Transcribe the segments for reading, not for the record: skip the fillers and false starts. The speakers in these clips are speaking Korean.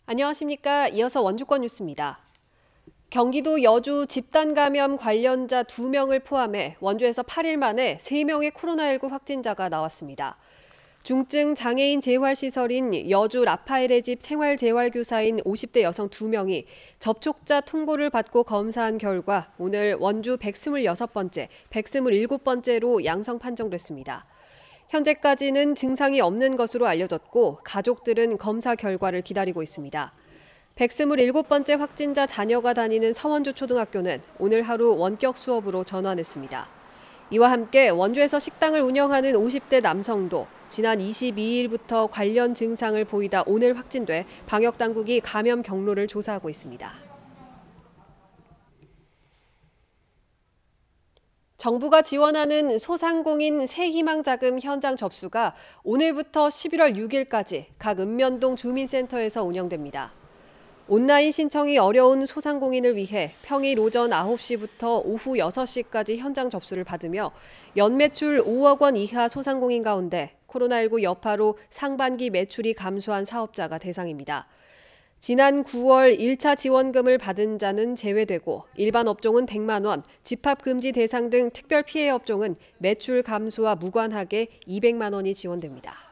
안녕하십니까. 이어서 원주권 뉴스입니다. 경기도 여주 집단 감염 관련자 2명을 포함해 원주에서 8일 만에 3명의 코로나19 확진자가 나왔습니다. 중증 장애인 재활시설인 여주 라파엘의 집 생활재활교사인 50대 여성 2명이 접촉자 통보를 받고 검사한 결과 오늘 원주 126번째, 127번째로 양성 판정됐습니다. 현재까지는 증상이 없는 것으로 알려졌고 가족들은 검사 결과를 기다리고 있습니다. 127번째 확진자 자녀가 다니는 서원주 초등학교는 오늘 하루 원격 수업으로 전환했습니다. 이와 함께 원주에서 식당을 운영하는 50대 남성도 지난 22일부터 관련 증상을 보이다 오늘 확진돼 방역당국이 감염 경로를 조사하고 있습니다. 정부가 지원하는 소상공인 새희망자금 현장 접수가 오늘부터 11월 6일까지 각 읍면동 주민센터에서 운영됩니다. 온라인 신청이 어려운 소상공인을 위해 평일 오전 9시부터 오후 6시까지 현장 접수를 받으며 연매출 5억 원 이하 소상공인 가운데 코로나19 여파로 상반기 매출이 감소한 사업자가 대상입니다. 지난 9월 1차 지원금을 받은 자는 제외되고 일반 업종은 100만 원, 집합금지 대상 등 특별 피해 업종은 매출 감소와 무관하게 200만 원이 지원됩니다.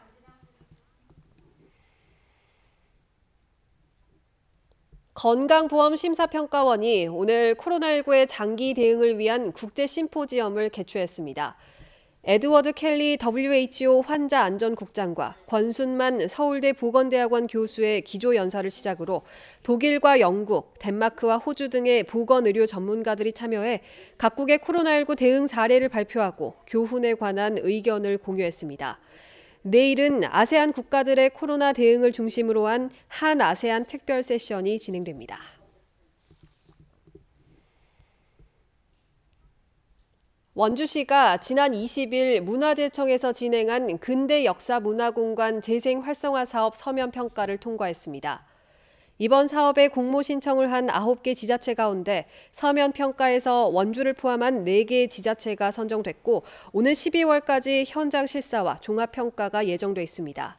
건강보험심사평가원이 오늘 코로나19의 장기 대응을 위한 국제 심포지엄을 개최했습니다. 에드워드 켈리 WHO 환자안전국장과 권순만 서울대 보건대학원 교수의 기조연사를 시작으로 독일과 영국, 덴마크와 호주 등의 보건의료 전문가들이 참여해 각국의 코로나19 대응 사례를 발표하고 교훈에 관한 의견을 공유했습니다. 내일은 아세안 국가들의 코로나 대응을 중심으로 한 한아세안 특별 세션이 진행됩니다. 원주시가 지난 20일 문화재청에서 진행한 근대역사문화공간 재생 활성화 사업 서면 평가를 통과했습니다. 이번 사업에 공모 신청을 한 9개 지자체 가운데 서면 평가에서 원주를 포함한 4개 지자체가 선정됐고 오늘 12월까지 현장 실사와 종합평가가 예정돼 있습니다.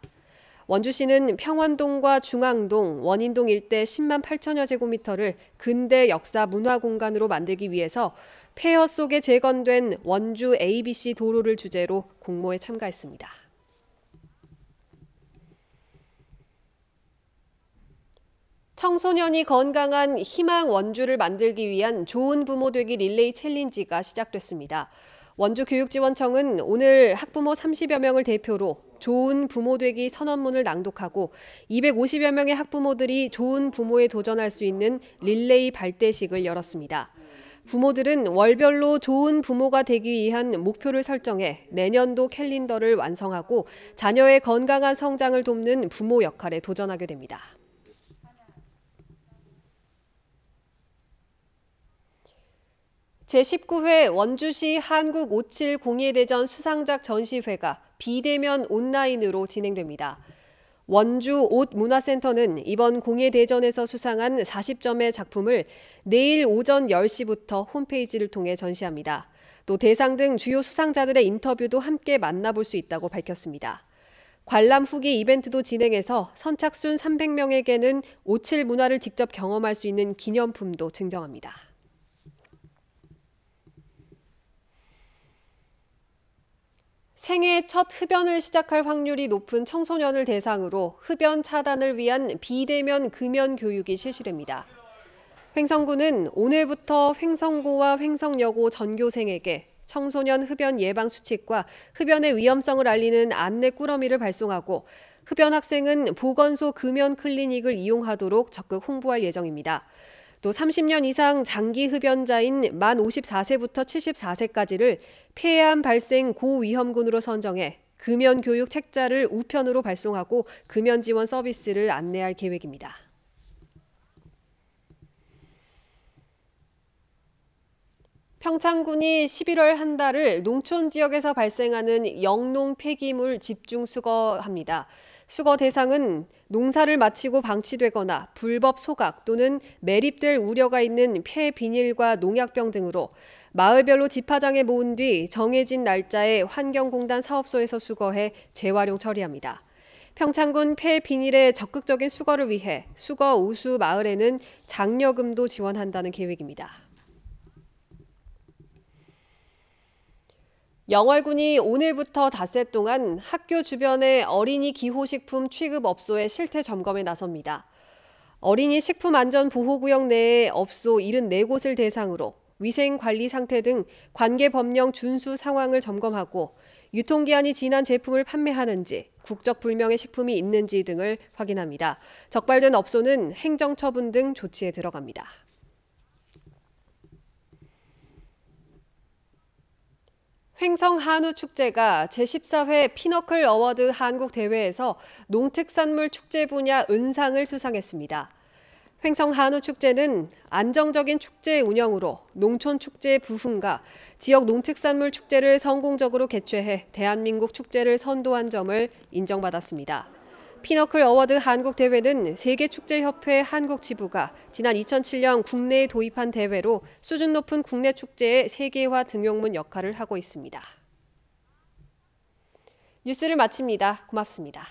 원주시는 평원동과 중앙동, 원인동 일대 10만 8천여 제곱미터를 근대 역사 문화 공간으로 만들기 위해서 폐허 속에 재건된 원주 ABC 도로를 주제로 공모에 참가했습니다. 청소년이 건강한 희망 원주를 만들기 위한 좋은 부모 되기 릴레이 챌린지가 시작됐습니다. 원주교육지원청은 오늘 학부모 30여 명을 대표로 좋은 부모 되기 선언문을 낭독하고 250여 명의 학부모들이 좋은 부모에 도전할 수 있는 릴레이 발대식을 열었습니다. 부모들은 월별로 좋은 부모가 되기 위한 목표를 설정해 내년도 캘린더를 완성하고 자녀의 건강한 성장을 돕는 부모 역할에 도전하게 됩니다. 제19회 원주시 한국57 공예대전 수상작 전시회가 비대면 온라인으로 진행됩니다. 원주 옷문화센터는 이번 공예대전에서 수상한 40점의 작품을 내일 오전 10시부터 홈페이지를 통해 전시합니다. 또 대상 등 주요 수상자들의 인터뷰도 함께 만나볼 수 있다고 밝혔습니다. 관람 후기 이벤트도 진행해서 선착순 300명에게는 57 문화를 직접 경험할 수 있는 기념품도 증정합니다. 생애 첫 흡연을 시작할 확률이 높은 청소년을 대상으로 흡연 차단을 위한 비대면 금연 교육이 실시됩니다. 횡성구는 오늘부터 횡성고와 횡성여고 전교생에게 청소년 흡연 예방 수칙과 흡연의 위험성을 알리는 안내 꾸러미를 발송하고 흡연 학생은 보건소 금연 클리닉을 이용하도록 적극 홍보할 예정입니다. 또 30년 이상 장기 흡연자인 만 54세부터 74세까지를 폐암 발생 고위험군으로 선정해 금연 교육 책자를 우편으로 발송하고 금연 지원 서비스를 안내할 계획입니다. 평창군이 11월 한 달을 농촌 지역에서 발생하는 영농 폐기물 집중 수거합니다. 수거 대상은 농사를 마치고 방치되거나 불법 소각 또는 매립될 우려가 있는 폐 비닐과 농약병 등으로 마을별로 집화장에 모은 뒤 정해진 날짜에 환경공단 사업소에서 수거해 재활용 처리합니다. 평창군 폐 비닐의 적극적인 수거를 위해 수거 우수 마을에는 장려금도 지원한다는 계획입니다. 영월군이 오늘부터 닷새 동안 학교 주변의 어린이 기호식품 취급업소의 실태 점검에 나섭니다. 어린이 식품안전보호구역 내의 업소 74곳을 대상으로 위생관리 상태 등 관계법령 준수 상황을 점검하고 유통기한이 지난 제품을 판매하는지, 국적불명의 식품이 있는지 등을 확인합니다. 적발된 업소는 행정처분 등 조치에 들어갑니다. 횡성 한우축제가 제14회 피너클 어워드 한국대회에서 농특산물 축제 분야 은상을 수상했습니다. 횡성 한우축제는 안정적인 축제 운영으로 농촌축제 부흥과 지역 농특산물 축제를 성공적으로 개최해 대한민국 축제를 선도한 점을 인정받았습니다. 피너클 어워드 한국대회는 세계축제협회 한국지부가 지난 2007년 국내에 도입한 대회로 수준 높은 국내 축제의 세계화 등용문 역할을 하고 있습니다. 뉴스를 마칩니다. 고맙습니다.